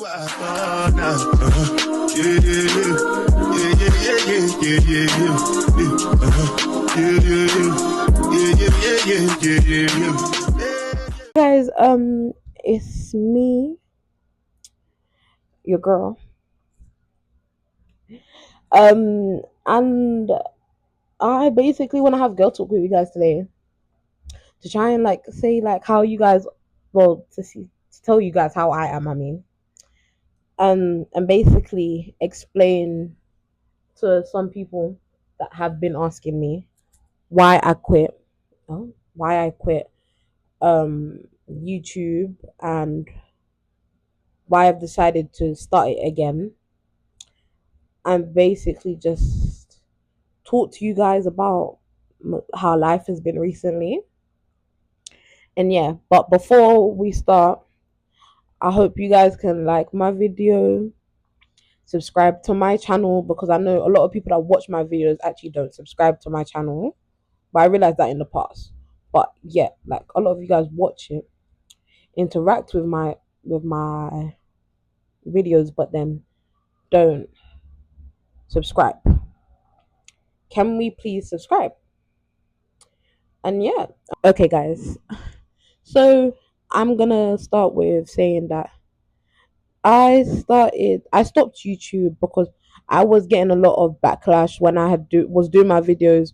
Guys, it's me, your girl. And I basically want to have girl talk with you guys today to try and like say like how you guys, well, to tell you guys how I am. I mean, and basically explain to some people that have been asking me why I quit. Why I quit YouTube and why I've decided to start it again, and basically just talk to you guys about how life has been recently. And yeah, but before we start, I hope you guys can like my video, subscribe to my channel, because I know a lot of people that watch my videos actually don't subscribe to my channel. But I realized that in the past. But yeah, like a lot of you guys watch it, interact with my videos, but then don't subscribe. Can we please subscribe? And yeah, okay, guys. So I'm gonna start with saying that I stopped YouTube because I was getting a lot of backlash when was doing my videos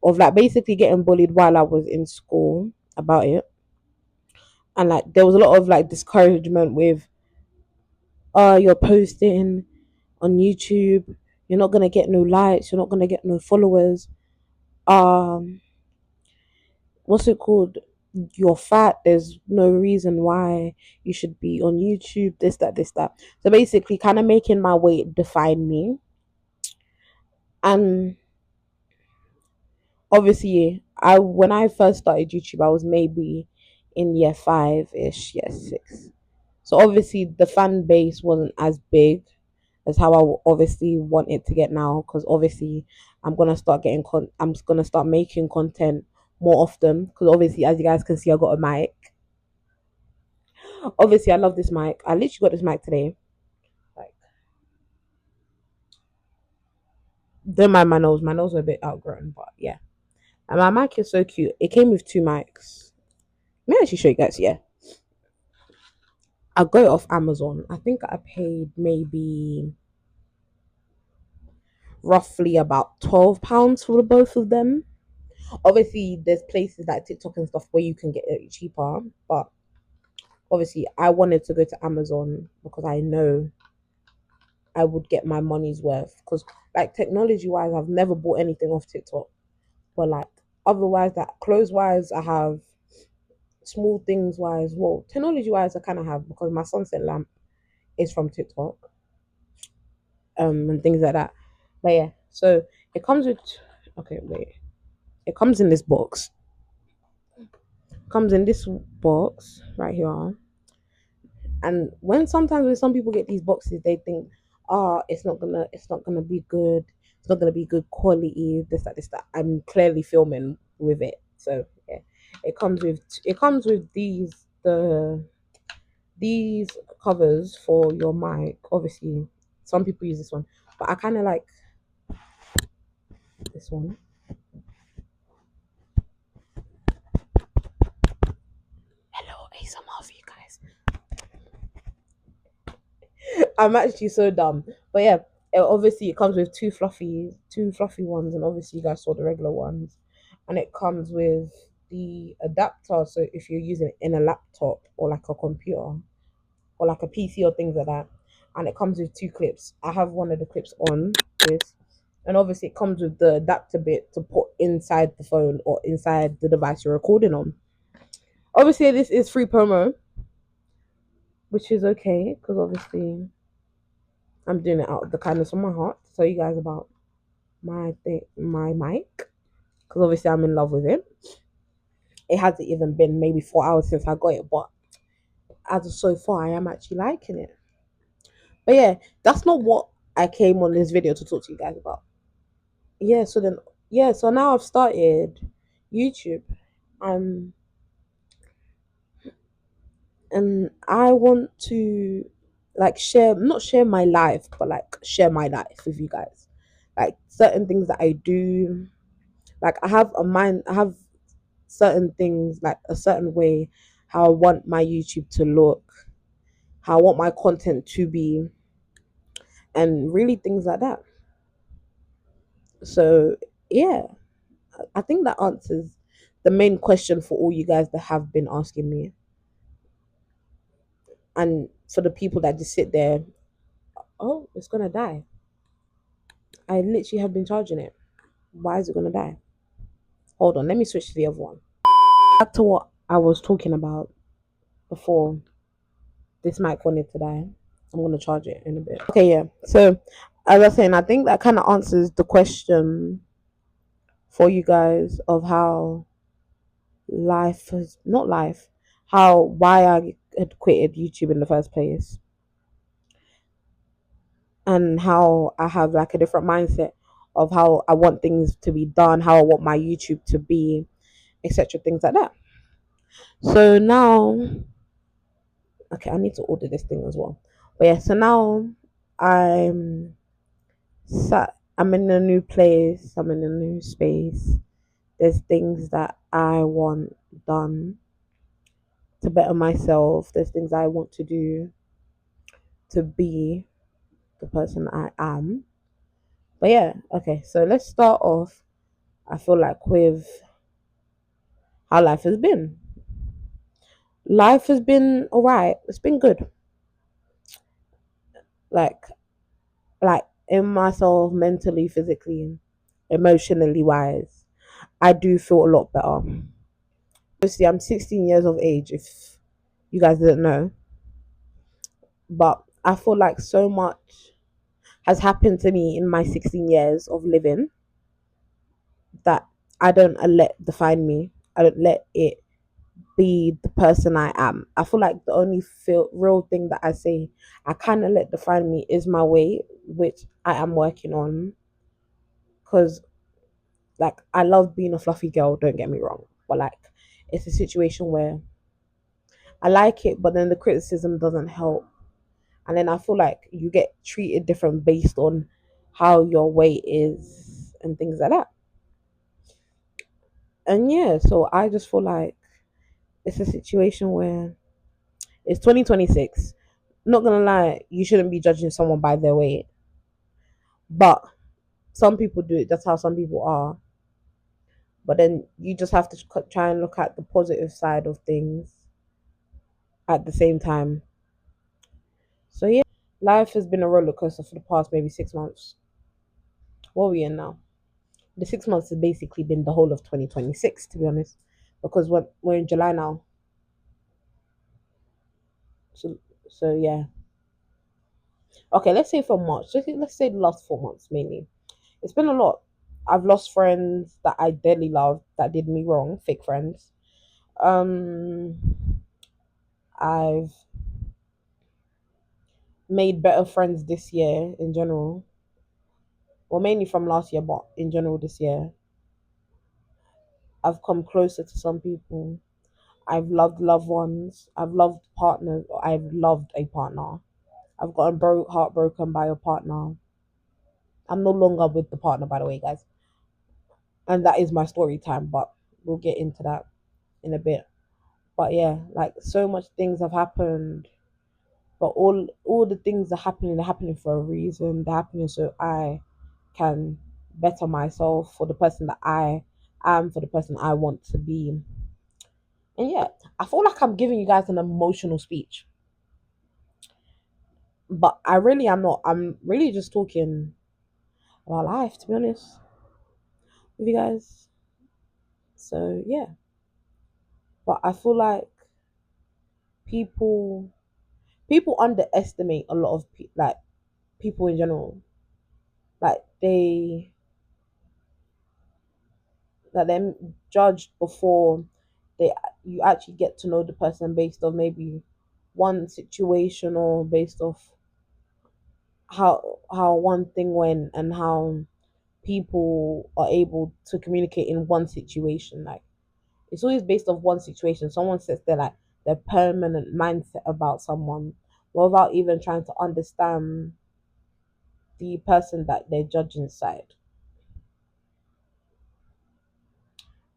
of like basically getting bullied while I was in school about it. And like there was a lot of like discouragement with you're posting on YouTube, you're not gonna get no likes, you're not gonna get no followers. Um what's it called? You're fat, there's no reason why you should be on YouTube, this, that. So basically kind of making my weight define me. And obviously I when I first started YouTube I was maybe in year 5-ish, year 6. So obviously the fan base wasn't as big as how obviously want it to get now, because obviously I'm just gonna start making content more often, because obviously as you guys can see I got a mic. Obviously I love this mic. I literally got this mic today. Like, don't mind my nose were a bit outgrown, but yeah. And my mic is so cute. It came with two mics. May I actually show you guys? Yeah, I got it off Amazon. I think I paid maybe roughly about £12 for the both of them. Obviously, there's places like TikTok and stuff where you can get it cheaper, but obviously, I wanted to go to Amazon because I know I would get my money's worth. Because, like, technology wise, I've never bought anything off TikTok, but like, otherwise, that clothes wise, I have. Small things wise, well, technology wise, I kind of have, because my sunset lamp is from TikTok, and things like that. But yeah, so it comes with, okay, wait, it comes in this box. Comes in this box right here. And sometimes when some people get these boxes, they think, oh, it's not gonna be good. It's not gonna be good quality. This, that. I'm clearly filming with it, so yeah. It comes with these covers for your mic. Obviously, some people use this one, but I kind of like this one. Hello, ASMR for you guys. I'm actually so dumb, but yeah. Obviously, it comes with two fluffy ones, and obviously, you guys saw the regular ones, and it comes with the adapter. So if you're using it in a laptop or like a computer or like a PC or things like that, and it comes with two clips. I have one of the clips on this, and obviously it comes with the adapter bit to put inside the phone or inside the device you're recording on. Obviously, this is free promo, which is okay, because obviously I'm doing it out of the kindness of my heart to tell you guys about my mic, because obviously I'm in love with it. It hasn't even been maybe 4 hours since I got it, but as of so far, I am actually liking it. But yeah, that's not what I came on this video to talk to you guys about. Yeah, so now I've started YouTube. And I want to like share, not share my life, but like share my life with you guys. Like certain things that I do, like I have a mind, I have certain things, like a certain way how I want my YouTube to look, how I want my content to be, and really things like that. So yeah, I think that answers the main question for all you guys that have been asking me. And for the people that just sit there, oh, it's gonna die. I literally have been charging it. Why is it gonna die? Hold on, let me switch to the other one. Back to what I was talking about before this mic wanted to die. I'm gonna charge it in a bit. Okay, yeah. So as I was saying, I think that kind of answers the question for you guys of how life has not life, how why I had quitted YouTube in the first place, and how I have like a different mindset of how I want things to be done, how I want my YouTube to be, etc. Things like that. So now, okay, I need to order this thing as well. But yeah, so now I'm sat. I'm in a new place. I'm in a new space. There's things that I want done to better myself. There's things I want to do to be the person I am. But yeah, okay, so let's start off. I feel like with how life has been. Life has been alright. It's been good. Like in myself, mentally, physically, emotionally wise, I do feel a lot better. Obviously, I'm 16 years of age. If you guys didn't know, but I feel like so much has happened to me in my 16 years of living that I don't let define me. I don't let it be the person I am. I feel like the only real thing that I say I kind of let define me is my weight, which I am working on. Because, like, I love being a fluffy girl, don't get me wrong. But, like, it's a situation where I like it, but then the criticism doesn't help. And then I feel like you get treated different based on how your weight is and things like that. And yeah, so I just feel like it's a situation where it's 2026. Not gonna lie, you shouldn't be judging someone by their weight, but some people do it. That's how some people are. But then you just have to try and look at the positive side of things at the same time. So yeah, life has been a roller coaster for the past maybe 6 months. What are we in now? The 6 months has basically been the whole of 2026, to be honest, because we're in July now. So so yeah. Okay, let's say from March. Let's say the last 4 months mainly. It's been a lot. I've lost friends that I dearly loved that did me wrong, fake friends. Um, I've made better friends this year in general. Well, mainly from last year, but in general this year. I've come closer to some people. I've loved loved ones. I've loved partners. I've loved a partner. I've gotten heartbroken by a partner. I'm no longer with the partner, by the way, guys. And that is my story time, but we'll get into that in a bit. But yeah, like so much things have happened, but all the things are happening. They're happening for a reason. They're happening so I can better myself for the person that I am, for the person I want to be. And yeah, I feel like I'm giving you guys an emotional speech, but I really am not. I'm really just talking about life, to be honest with you guys. So yeah, but I feel like people people underestimate a lot of like people in general. Like they're judged before they you actually get to know the person based on maybe one situation or based off how one thing went and how people are able to communicate in one situation. Like it's always based off one situation. Someone sets their permanent mindset about someone, without even trying to understand the person that they're judging side.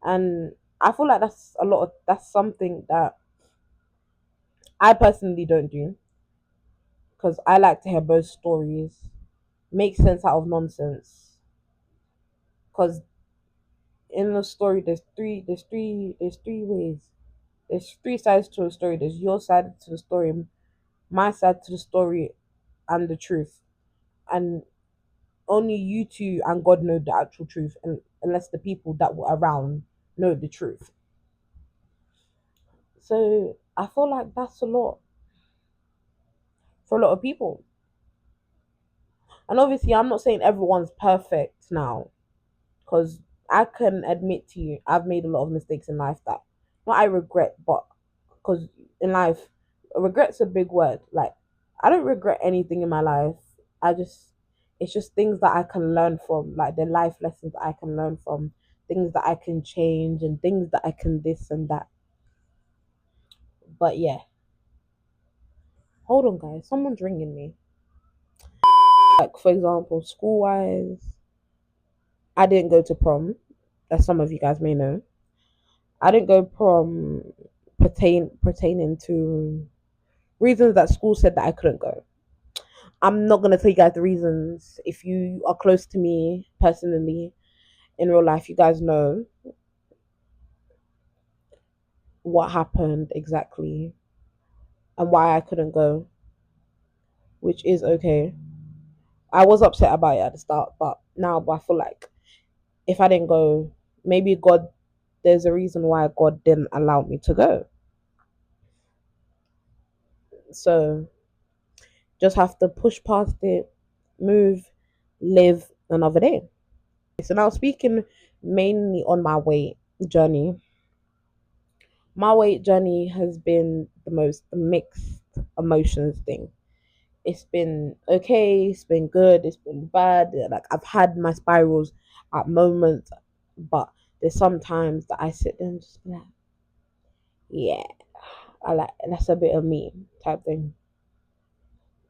And I feel like that's something that I personally don't do, because I like to hear both stories, make sense out of nonsense. Because in the story, there's three ways. There's three sides to a story. There's your side to the story, my side to the story, and the truth. And only you two and God know the actual truth, and unless the people that were around know the truth. So I feel like that's a lot for a lot of people. And obviously, I'm not saying everyone's perfect now, because I can admit to you, I've made a lot of mistakes in life that not I regret, but because in life, regret's a big word. Like, I don't regret anything in my life. I just, it's just things that I can learn from, like the life lessons that I can learn from, things that I can change, and things that I can this and that. But yeah, hold on, guys, someone's ringing me. Like, for example, school wise, I didn't go to prom, as some of you guys may know. I didn't go prom pertaining to reasons that school said that I couldn't go. I'm not gonna tell you guys the reasons. If you are close to me personally in real life, you guys know what happened exactly and why I couldn't go, which is okay. I was upset about it at the start, but now I feel like if I didn't go, maybe God, there's a reason why God didn't allow me to go. So just have to push past it, move, live another day. So now speaking mainly on journey, my weight journey has been the most mixed emotions thing. It's been okay, it's been good, it's been bad. Like, I've had my spirals at moments, but there's sometimes that I sit there and just be like, yeah, I like that's a bit of me type thing.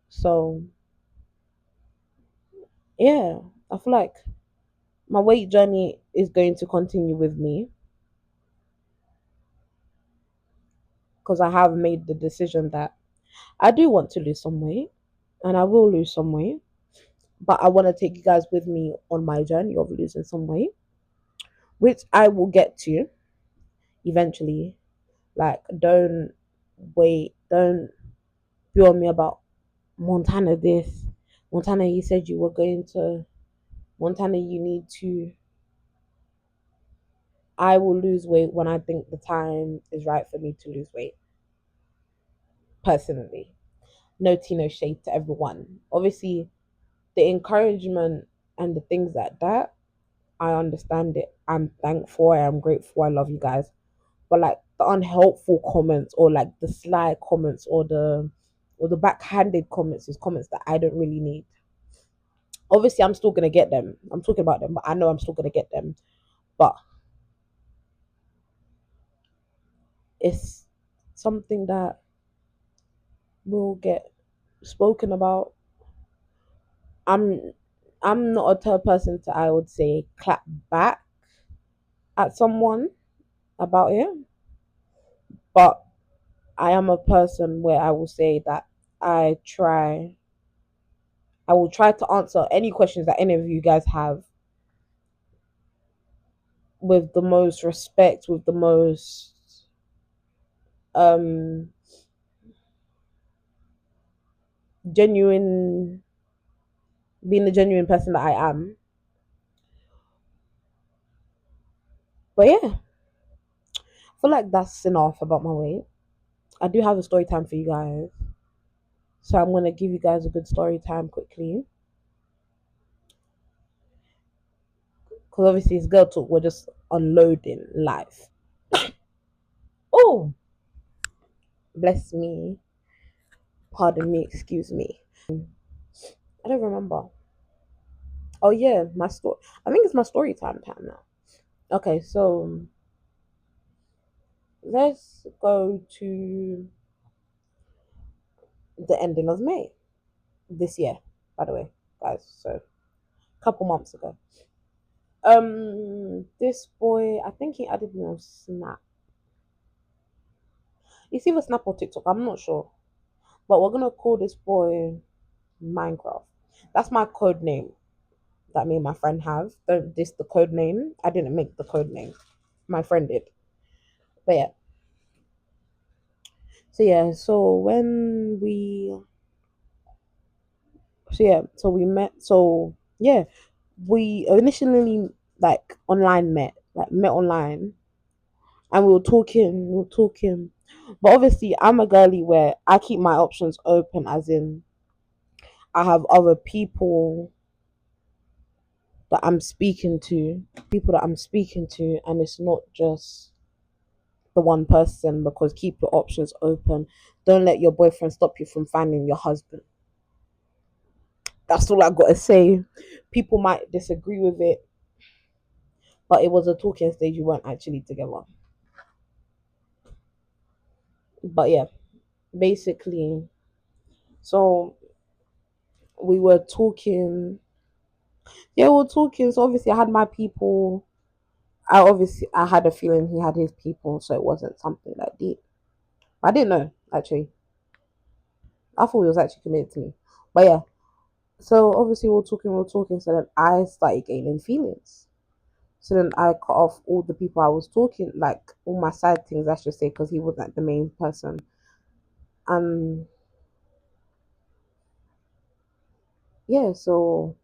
So yeah, I feel like my weight journey is going to continue with me, because I have made the decision that I do want to lose some weight, and I will lose some weight, but I want to take you guys with me on my journey of losing some weight, which I will get to eventually. Like, don't wait, don't be on me about Montana this. Montana, you said you were going to. Montana, you need to. I will lose weight when I think the time is right for me to lose weight, personally. No tea, no shade to everyone. Obviously, the encouragement and the things like that, I understand it. I'm thankful. I am grateful. I love you guys. But like the unhelpful comments, or like the sly comments, or the backhanded comments, is comments that I don't really need. Obviously, I'm still gonna get them. I'm talking about them, but I know I'm still gonna get them. But it's something that will get spoken about. I'm I'm not a type of person to, I would say, clap back at someone about it, but I am a person where I will say that I try I will try to answer any questions that any of you guys have with the most respect, with the most um genuine, being the genuine person that I am. But yeah, I feel like that's enough about my weight. I do have a story time for you guys. So I'm gonna give you guys a good story time quickly. Because obviously it's girl talk, we're just unloading life. Oh, bless me. Pardon me, excuse me. I don't remember. Oh yeah, my story. I think it's my story time now. Okay, so let's go to the ending of May this year, by the way, guys. So a couple months ago. This boy, I think he added me on Snap. It's either Snap or TikTok. I'm not sure, but we're gonna call this boy Minecraft. That's my code name that me and my friend have. Don't this the code name. I didn't make the code name. My friend did. But yeah. So yeah, so we met. So yeah, we initially like online met online, and we were talking. But obviously, I'm a girly where I keep my options open, as in I have other that I'm speaking to, people that I'm speaking to, and it's not just the one person, because keep your options open. Don't let your boyfriend stop you from finding your husband. That's all I gotta say. People might disagree with it, but it was a talking stage. You weren't actually together. But yeah, basically, so we were talking. Yeah, we were talking. So obviously, I had my people. I had a feeling he had his people, so it wasn't something that deep. I didn't know actually. I thought he was actually committed to me. But yeah, so obviously we were talking. So then I started gaining feelings. So then I cut off all the people I was talking, like all my side things, I should say, because he wasn't the main person. And yeah, so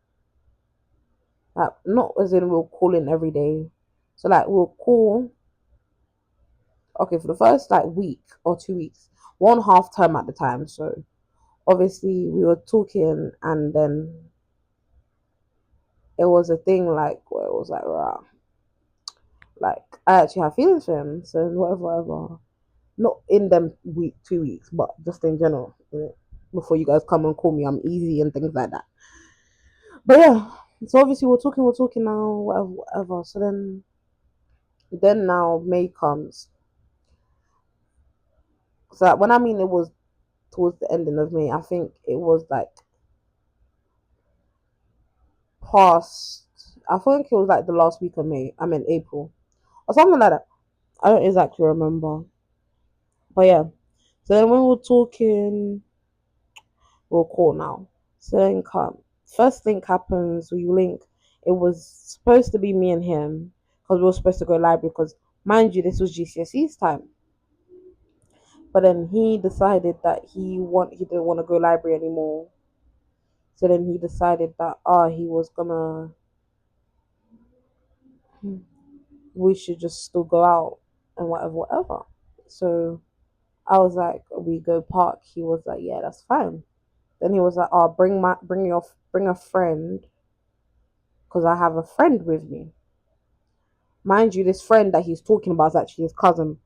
like not as in we'll call in every day. So like we'll call, okay, for the first like week or 2 weeks, one half term at the time. So obviously we were talking, and then it was a thing like where it was like rah, like I actually have feelings for him. So whatever. Not in them 2 weeks, but just in general. Before you guys come and call me, I'm easy and things like that. But yeah, so obviously we're talking now, whatever. So then now May comes. So like, when I mean it was towards the ending of May, I think it was like past. I think it was like the last week of May. I mean April or something like that. I don't exactly remember. But yeah. So then when we were talking, we'll call now. So then come. First link happens, we link. It was supposed to be me and him because we were supposed to go library because mind you, this was GCSE's time. But then he decided that he didn't want to go library anymore. So then he decided that he was gonna we should just still go out and whatever. So I was like, we go park. He was like, yeah, that's fine. Then he was like, oh, bring a friend because I have a friend with me. Mind you, this friend that he's talking about is actually his cousin,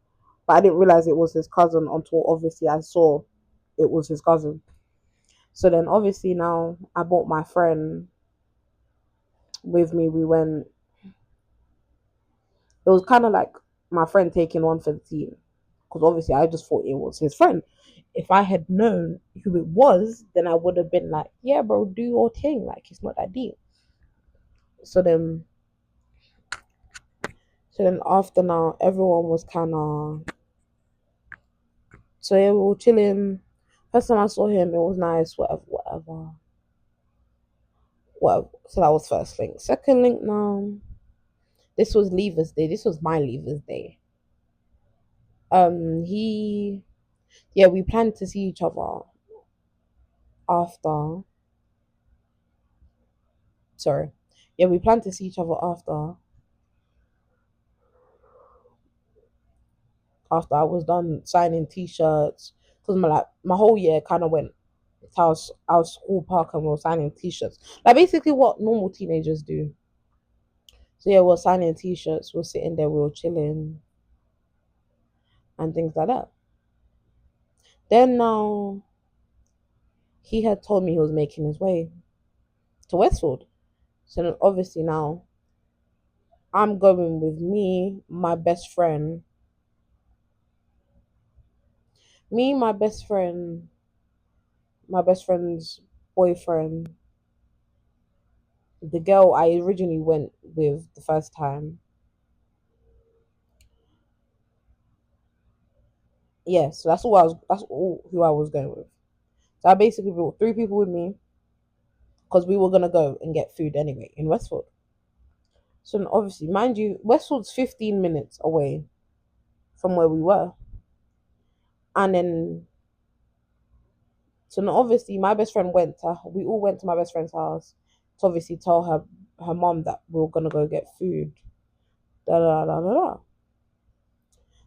but I didn't realize it was his cousin until obviously I saw it was his cousin. So then obviously now I brought my friend with me. We went. It was kind of like my friend taking one for the team because obviously I just thought it was his friend. If I had known who it was, then I would have been like, yeah, bro, do your thing. Like it's not that deep. So then, so then after now, everyone was kind of. So yeah, we were chilling. First time I saw him, it was nice. Whatever. So that was first link. Second link now. This was Leavers Day. This was my Leavers Day. He yeah, we planned to see each other after. Sorry. Yeah, we planned to see each other after I was done signing t-shirts. Because my whole year kind of went to our school park and we were signing t-shirts. Like basically what normal teenagers do. So yeah, we were signing t-shirts, we were sitting there, we were chilling and things like that. Then now he had told me he was making his way to Westfield. So then obviously now I'm going with my best friend, my best friend, my best friend's boyfriend, the girl I originally went with the first time. Yeah, so that's all who I was going with. So I basically brought three people with me because we were gonna go and get food anyway in Westfield. So then obviously, mind you, Westfield's 15 minutes away from where we were. And then so then obviously my best friend we all went to my best friend's house to obviously tell her mom that we were gonna go get food. Da da da da da.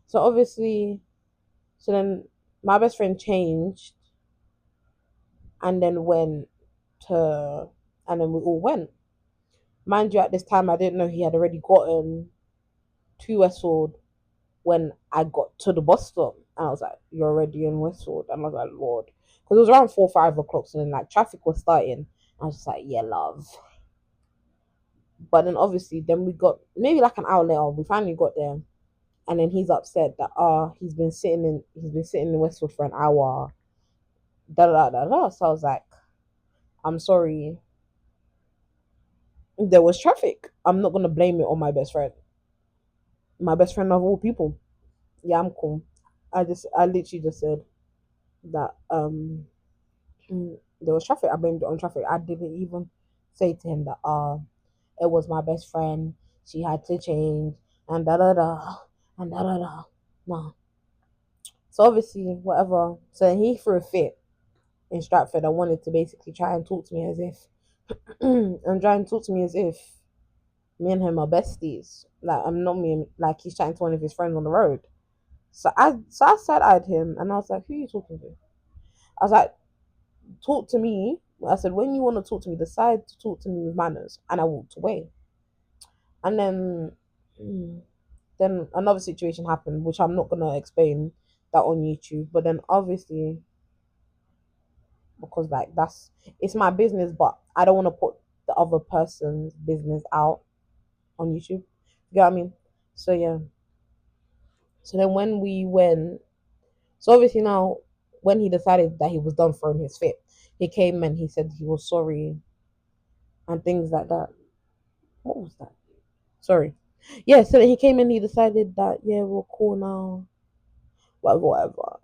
So obviously, so then my best friend changed and then went to, and then we all went. Mind you, at this time I didn't know he had already gotten to Westfield when I got to the bus stop. And I was like, "You're already in Westfield." And I was like, "Lord," because it was around 4, 5 o'clock, so then like traffic was starting. I was just like, "Yeah, love." But then obviously, then we got maybe like an hour later. We finally got there, and then he's upset that he's been sitting in Westfield for an hour. Da da da da. So I was like, "I'm sorry, there was traffic. I'm not gonna blame it on my best friend of all people." Yeah, I'm cool. I literally just said that there was traffic. I blamed it on traffic. I didn't even say to him that it was my best friend. She had to change and da da da and da da da. No. So obviously, whatever. So he threw a fit in Stratford. I wanted to basically try and talk to me as if and try and talk to me as if me and him are besties. Like I'm not me. Like he's chatting to one of his friends on the road. So I side eyed him and I was like, "Who are you talking to?" I was like, "Talk to me." I said, "When you want to talk to me, decide to talk to me with manners." And I walked away. And mm, then another situation happened, which I'm not gonna explain that on YouTube. But then obviously, because like it's my business, but I don't want to put the other person's business out on YouTube. You get what I mean? So yeah. So then when we went, so obviously now when he decided that he was done throwing his fit, he came and he said he was sorry and things like that. What was that? Sorry. Yeah, so he came in, he decided that, yeah, we're cool now. Whatever, whatever.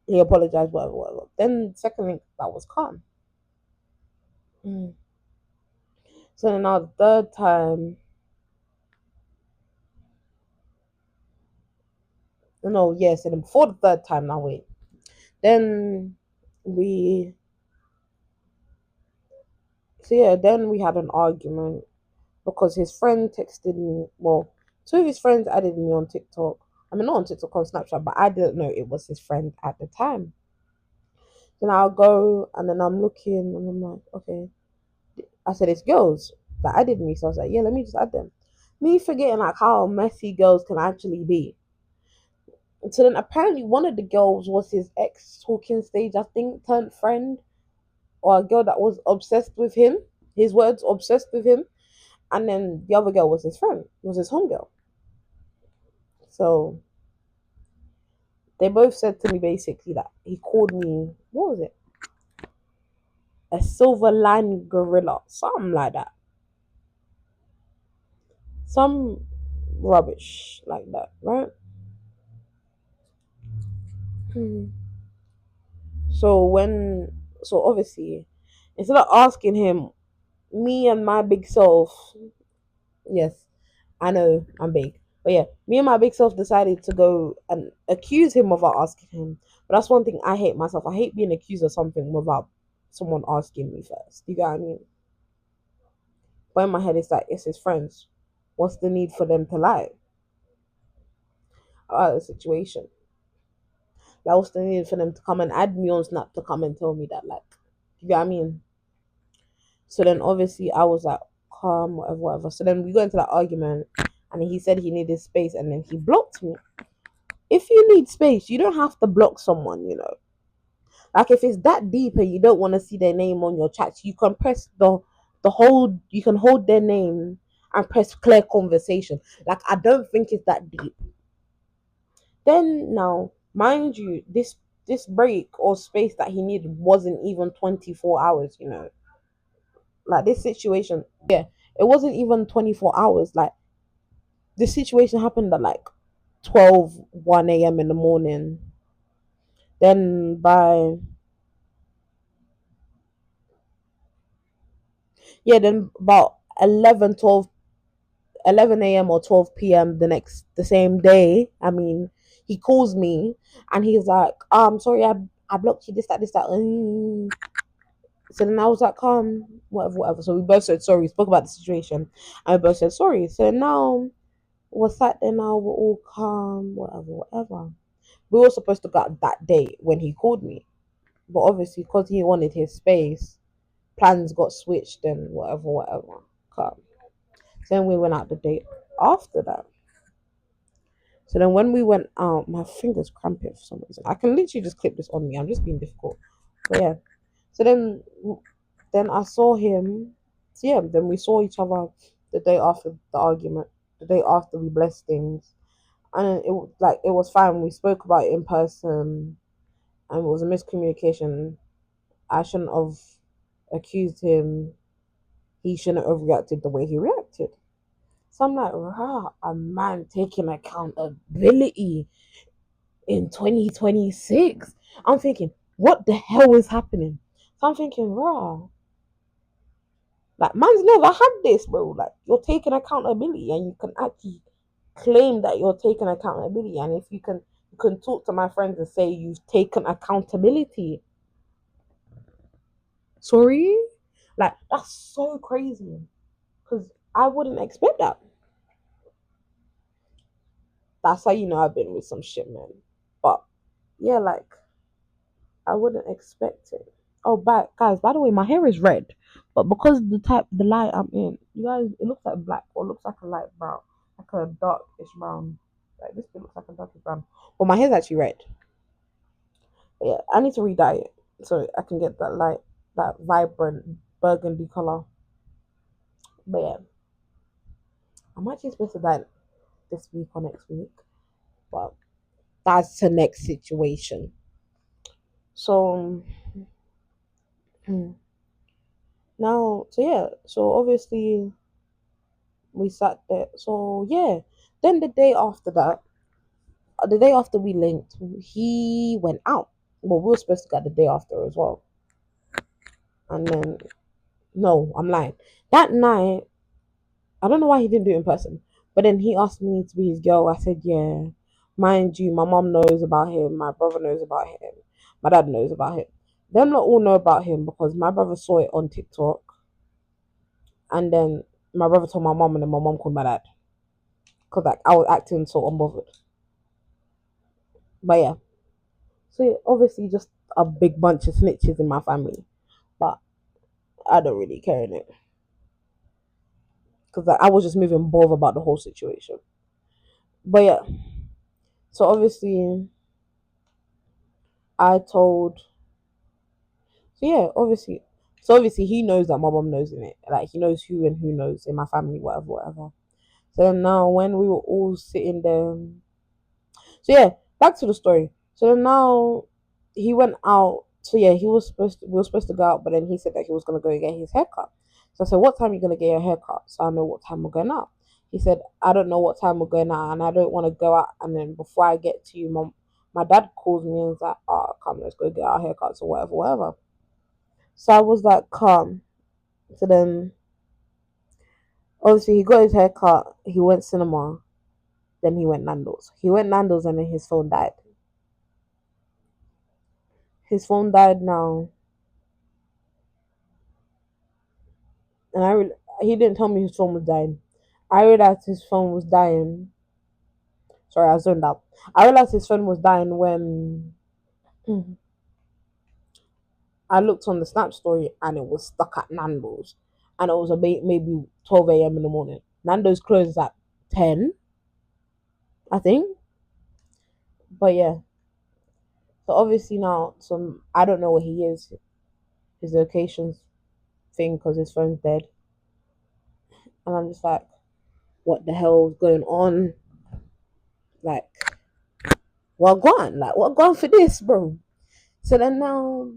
He apologized, whatever, whatever. Then, secondly, that was calm. Mm. So then, now the third time, no, yes, and then before the third time, now wait. Then we, so yeah, then we had an argument because his friend texted me. Well, two of his friends added me on TikTok. I mean, not on TikTok, on Snapchat, but I didn't know it was his friend at the time. Then I'll go and then I'm looking and I'm like, okay. I said, it's girls that added me. So I was like, yeah, let me just add them. Me forgetting like how messy girls can actually be. And so then apparently one of the girls was his ex talking stage, I think, turned friend, or a girl that was obsessed with him. His words, obsessed with him. And then the other girl was his friend, was his homegirl. So they both said to me basically that he called me, what was it? A silver line gorilla, something like that. Some rubbish like that, right? Hmm. So obviously, instead of asking him, me and my big self, yes, I know I'm big, but yeah, me and my big self decided to go and accuse him without asking him. But that's one thing I hate myself. I hate being accused of something without someone asking me first. You get what I mean? But in my head, it's like, it's his friends. What's the need for them to lie about the situation? Like, what's the need for them to come and add me on Snap to come and tell me that? Like, you get what I mean? So then obviously I was like, calm, whatever, whatever. So then we got into that argument and he said he needed space and then he blocked me. If you need space, you don't have to block someone, you know. Like if it's that deep and you don't want to see their name on your chat, you can press the hold you can hold their name and press clear conversation. Like I don't think it's that deep. Then now, mind you, this this break or space that he needed wasn't even 24 hours, like this situation. Yeah, it wasn't even 24 hours. Like this situation happened at like 1 a.m. in the morning. Then by yeah, then about 11 a.m. or 12 p.m. the same day. I mean, he calls me and he's like, sorry, I blocked you, this, that, this, that. So then I was like, whatever, whatever. So we both said sorry, we spoke about the situation, and we both said sorry. So now we're sat there now, we're all calm, whatever, whatever. We were supposed to go out that day when he called me. But obviously, because he wanted his space, plans got switched and whatever, whatever. Calm. So then we went out the day after that. So then when we went out, my fingers cramping for some reason. I can literally just clip this on me. I'm just being difficult. But yeah. So then I saw him. So yeah, then we saw each other the day after the argument, the day after we blessed things. And it was fine. We spoke about it in person and it was a miscommunication. I shouldn't have accused him. He shouldn't have reacted the way he reacted. So I'm like, rah, a man taking accountability in 2026. I'm thinking, what the hell is happening? So I'm thinking, rah, like man's never had this, bro. Like you're taking accountability and you can actually claim that you're taking accountability. And if you can talk to my friends and say you've taken accountability. Sorry? Like that's so crazy. Because I wouldn't expect that. That's how you know I've been with some shit, man. But yeah, like I wouldn't expect it. Oh, guys, by the way, my hair is red, but because the light I'm in, you guys, it looks like black or looks like a light brown, like a darkish brown. Like this bit looks like a darkish brown. Well, my hair's actually red. But yeah, I need to re-dye it so I can get that vibrant burgundy color. But yeah, I'm actually supposed to dye it this week or next week, but that's the next situation. So now, so yeah, so obviously we sat there. So yeah, then the day after we linked, he went out. Well, we were supposed to get the day after as well. And then no, I'm lying. That night, I don't know why he didn't do it in person, but then he asked me to be his girl. I said yeah. Mind you, my mom knows about him. My brother knows about him. My dad knows about him. Them not all know about him because my brother saw it on TikTok, and then my brother told my mom, and then my mom called my dad because like I was acting so unbothered. But yeah, so yeah, obviously just a big bunch of snitches in my family, but I don't really care in it because like, I was just moving both about the whole situation. But yeah, so I told, so yeah, obviously he knows that my mom knows in it, like he knows who and who knows in my family, whatever, whatever. So then now when we were all sitting there, so yeah, back to the story. So then now he went out. So yeah, we were supposed to go out, but then he said that he was gonna go get his haircut. So I said, what time are you gonna get your haircut? So I know what time we're going out. He said, I don't know what time we're going out, and I don't want to go out. And then before I get to you, my dad calls me and is like, oh, come, let's go get our haircuts or whatever, whatever. So I was like, come. So then obviously he got his haircut. He went cinema. Then he went Nando's. He went Nando's and then his phone died. His phone died now, and he didn't tell me his phone was dying. I realized his phone was dying. Sorry, I zoned out. I realized his phone was dying when I looked on the Snap story and it was stuck at Nando's, and it was about maybe 12 a.m. in the morning. Nando's closes at 10, I think. But yeah, so obviously now, I don't know where he is, his location's thing, because his phone's dead, and I'm just like, what the hell is going on? Like, what gone? Like, what gone for this, bro? So then now,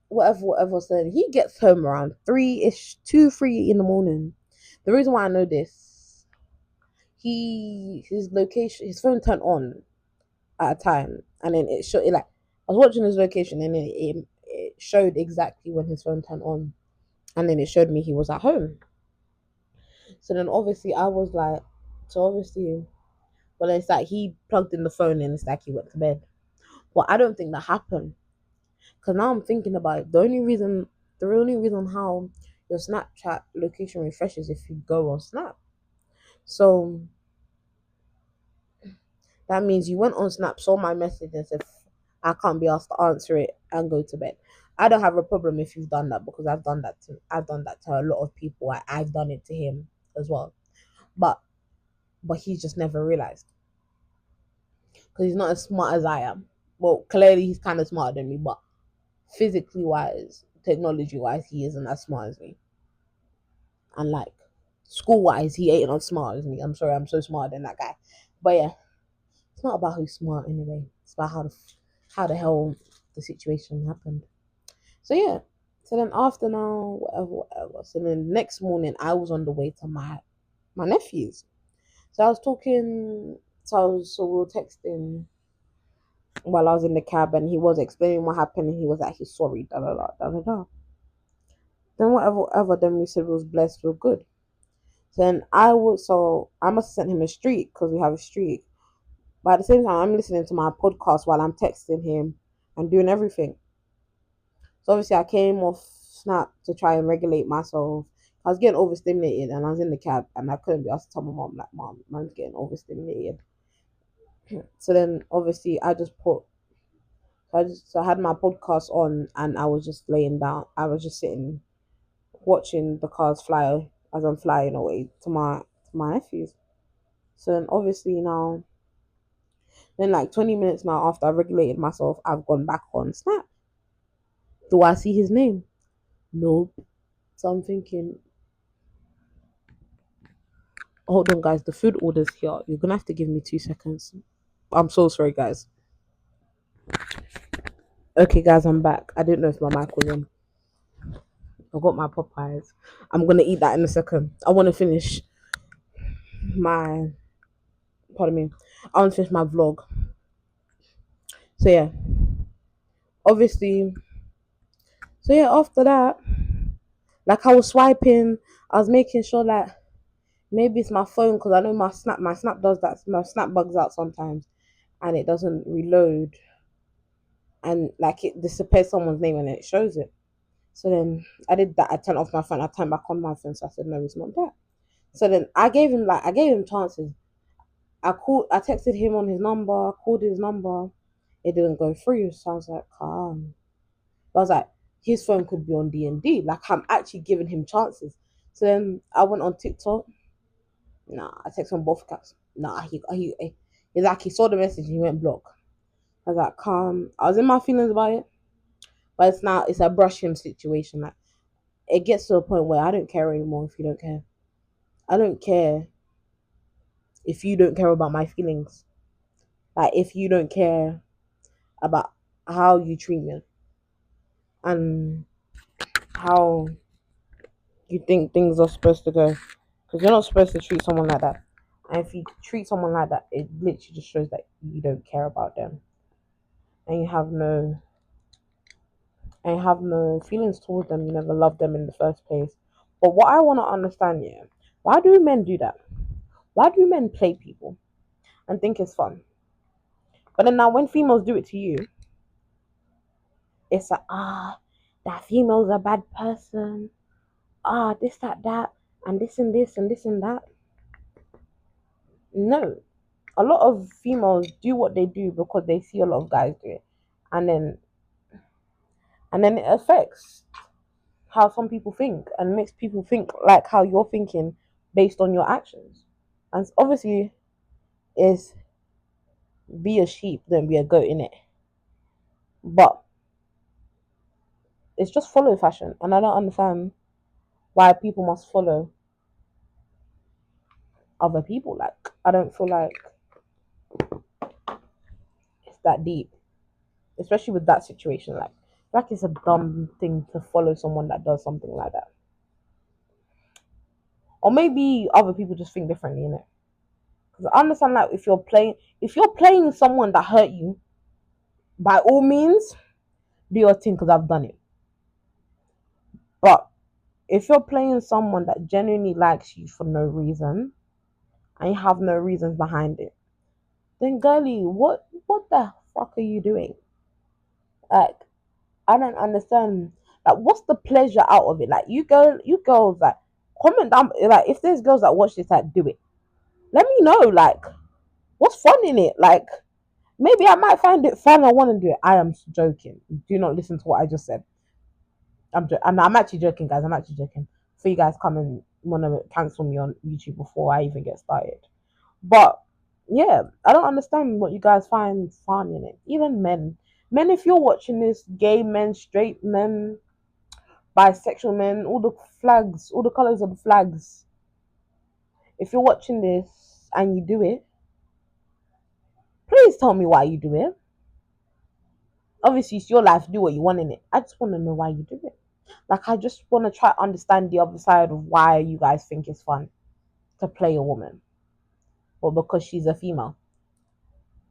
whatever said, he gets home around 3-ish, 2, 3 in the morning. The reason why I know this, his location, his phone turned on at a time, and then it showed it like I was watching his location, and it showed exactly when his phone turned on, and then it showed me he was at home. So then obviously I was like, so obviously, well, it's like he plugged in the phone and it's like he went to bed. Well, I don't think that happened, because now I'm thinking about it. The only reason how your Snapchat location refreshes if you go on Snap. So that means you went on Snap, saw my message, and said, I can't be asked to answer it and go to bed. I don't have a problem if you've done that, because I've done that to a lot of people. I've done it to him as well. But he just never realized, because he's not as smart as I am. Well, clearly he's kind of smarter than me, but physically wise, technology wise, he isn't as smart as me. And like school wise, he ain't as smart as me. I'm sorry, I'm so smarter than that guy. But yeah, it's not about who's smart anyway. It's about how the hell the situation happened. So yeah. So then after now, whatever. So then the next morning, I was on the way to my nephew's. So I was talking. So we were texting while I was in the cab, and he was explaining what happened, and he was like, he's sorry, da da da da da da. Then whatever. Then we said we was blessed, we are good. Then I must have sent him a streak, because we have a streak. But at the same time, I'm listening to my podcast while I'm texting him and doing everything. So obviously, I came off Snap to try and regulate myself. I was getting overstimulated, and I was in the cab, and I couldn't be asked to tell my mom, like, Mom, man's getting overstimulated. So then obviously, I had my podcast on, and I was just laying down. I was just sitting watching the cars fly as I'm flying away to my nephews. So then obviously now, then like 20 minutes now after I regulated myself, I've gone back on Snap. Do I see his name? Nope. So I'm thinking, hold on, guys. The food order's here. You're gonna have to give me 2 seconds. I'm so sorry, guys. Okay, guys, I'm back. I didn't know if my mic was on. I got my Popeyes. I'm gonna eat that in a second. I want to finish my. Pardon me. I want to finish my vlog. So yeah, obviously. So yeah, after that, like I was swiping, I was making sure that maybe it's my phone, because I know my snap does that. My snap bugs out sometimes, and it doesn't reload, and like it disappears someone's name and it shows it. So then I did that. I turned off my phone. I turned back on my phone. So I said, no, it's not that. So then I gave him chances. I texted him on his number, called his number. It didn't go through. So I was like, calm. But I was like, his phone could be on D&D. Like, I'm actually giving him chances. So then I went on TikTok. Nah, I texted on both accounts. Nah, he's like, he saw the message and he went block. I was like, calm. I was in my feelings about it. But it's a brush him situation. Like, it gets to a point where I don't care anymore if you don't care. I don't care if you don't care about my feelings. Like, if you don't care about how you treat me and how you think things are supposed to go, because you're not supposed to treat someone like that. And if you treat someone like that, it literally just shows that you don't care about them, and you have no feelings towards them. You never loved them in the first place. But what I want to understand, yeah, why do men do that? Why do men play people and think it's fun? But then now when females do it to you, it's like, that female's a bad person. This, that, and this and this and this and that. No, a lot of females do what they do because they see a lot of guys do it, and then it affects how some people think and makes people think like how you're thinking based on your actions. And obviously, is be a sheep, don't be a goat in it. But it's just follow fashion, and I don't understand why people must follow other people. Like, I don't feel like it's that deep, especially with that situation. Like, Like it's a dumb thing to follow someone that does something like that. Or maybe other people just think differently in it. Because I understand that if you're playing someone that hurt you, by all means, do your thing because I've done it. But if you're playing someone that genuinely likes you for no reason and you have no reasons behind it, then girlie, what the fuck are you doing? Like, I don't understand. Like, what's the pleasure out of it? Like, you girls, like, comment down. Like, if there's girls that watch this, like, do it. Let me know. Like, what's fun in it? Like, maybe I might find it fun. I want to do it. I am joking. Do not listen to what I just said. I'm actually joking, guys. I'm actually joking. So you guys come and want to cancel me on YouTube before I even get started. But yeah, I don't understand what you guys find fun in it. Even men, if you're watching this, gay men, straight men, bisexual men, all the flags, all the colors of the flags. If you're watching this and you do it, please tell me why you do it. Obviously, it's your life. Do what you want in it. I just want to know why you do it. Like, I just want to try to understand the other side of why you guys think it's fun to play a woman, or because she's a female.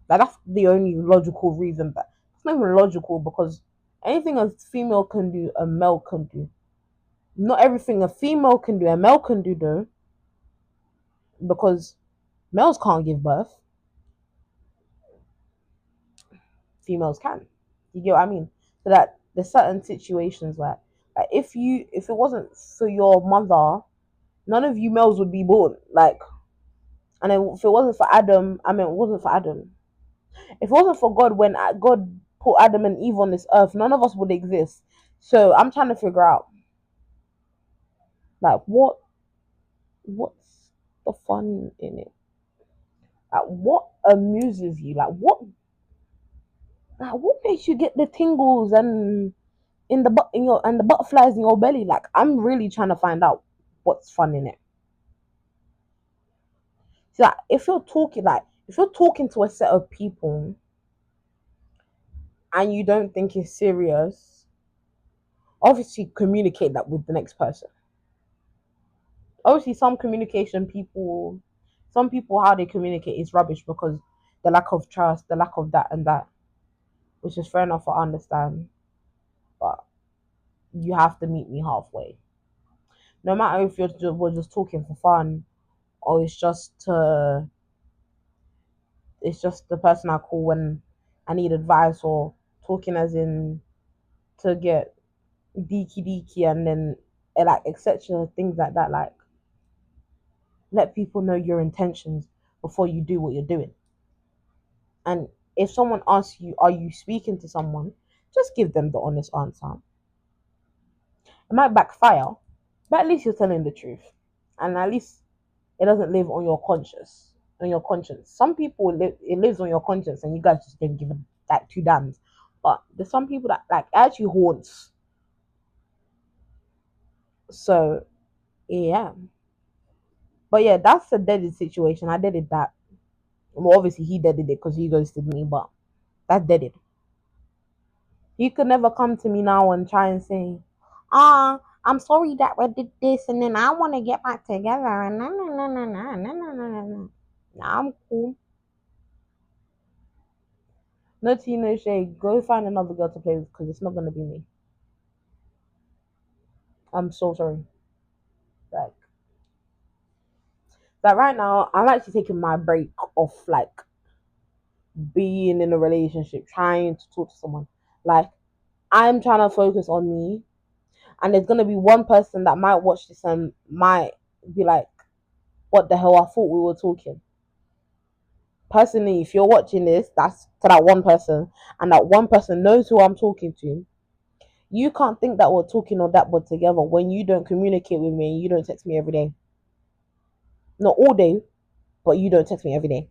Like, that's the only logical reason. But it's not even logical because anything a female can do, a male can do. Not everything a female can do, a male can do though, because males can't give birth, females can. You get what I mean? So that there's certain situations where, like, if it wasn't for your mother, none of you males would be born. Like, and then if it wasn't for Adam, I mean, it wasn't for Adam. If it wasn't for God, when God put Adam and Eve on this earth, none of us would exist. So I'm trying to figure out, like, what's the fun in it? Like, what amuses you? What makes you get the tingles and in your and the butterflies in your belly? Like, I'm really trying to find out what's fun in it. So, like, if you're talking to a set of people and you don't think it's serious, obviously communicate that with the next person. Obviously, some people, how they communicate is rubbish because the lack of trust, the lack of that and that, which is fair enough. I understand, but you have to meet me halfway. No matter if we're just talking for fun or it's just the person I call when I need advice, or talking as in to get deeky deeky and then like etc. Things like that. Like, let people know your intentions before you do what you're doing. And if someone asks you, are you speaking to someone? Just give them the honest answer. It might backfire, but at least you're telling the truth. And at least it doesn't live on your conscience. Some people it lives on your conscience and you guys just don't give it like two damns. But there's some people that like actually haunts. So yeah. But yeah, that's a deaded situation. I deaded that. Well, obviously he deaded it because he ghosted me, but that's deaded. You could never come to me now and try and say, I'm sorry that we did this and then I want to get back together. And no, no, no, no, no, no, no, no, no, no. Nah, I'm cool. No tea, no shade. Go find another girl to play with because it's not going to be me. I'm so sorry. Like, right now, I'm actually taking my break off, like, being in a relationship, trying to talk to someone. Like, I'm trying to focus on me. And there's going to be one person that might watch this and might be like, what the hell? I thought we were talking. Personally, if you're watching this, that's to that one person, and that one person knows who I'm talking to. You can't think that we're talking or that we're together when you don't communicate with me and you don't text me every day. Not all day, but you don't text me every day.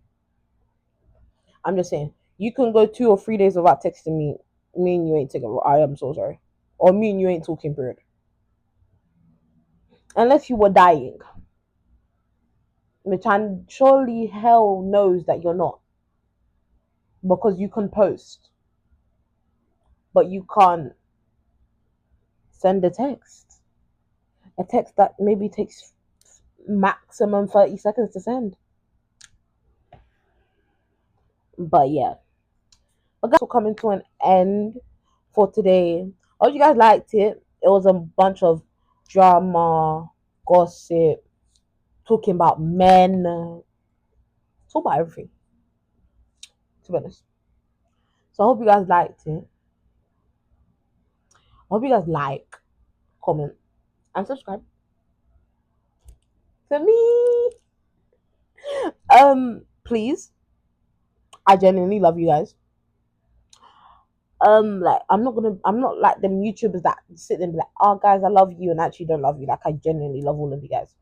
I'm just saying, you can go 2 or 3 days without texting me. Me and you ain't together. I am so sorry. Or me and you ain't talking, period. Unless you were dying. Which I surely hell knows that you're not. Because you can post. But you can't. send a text. A text that maybe takes maximum 30 seconds to send. But yeah. But guys, we're coming to an end for today. I hope you guys liked it. It was a bunch of drama, gossip, talking about men, talk about everything, to be honest. So I hope you guys liked it. I hope you guys like, comment, and subscribe to me. Please. I genuinely love you guys. Like I'm not like them YouTubers that sit there and be like, oh guys, I love you, and actually don't love you. Like I genuinely love all of you guys.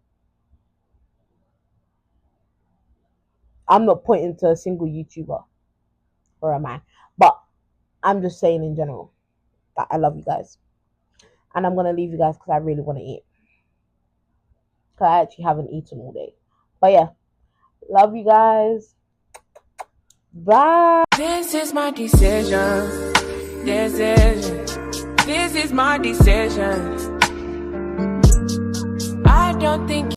I'm not pointing to a single YouTuber or a man, but I'm just saying in general that I love you guys. And I'm gonna leave you guys because I really want to eat. Because I actually haven't eaten all day. But yeah, love you guys. Bye. This is my decision. This is my decision. I don't think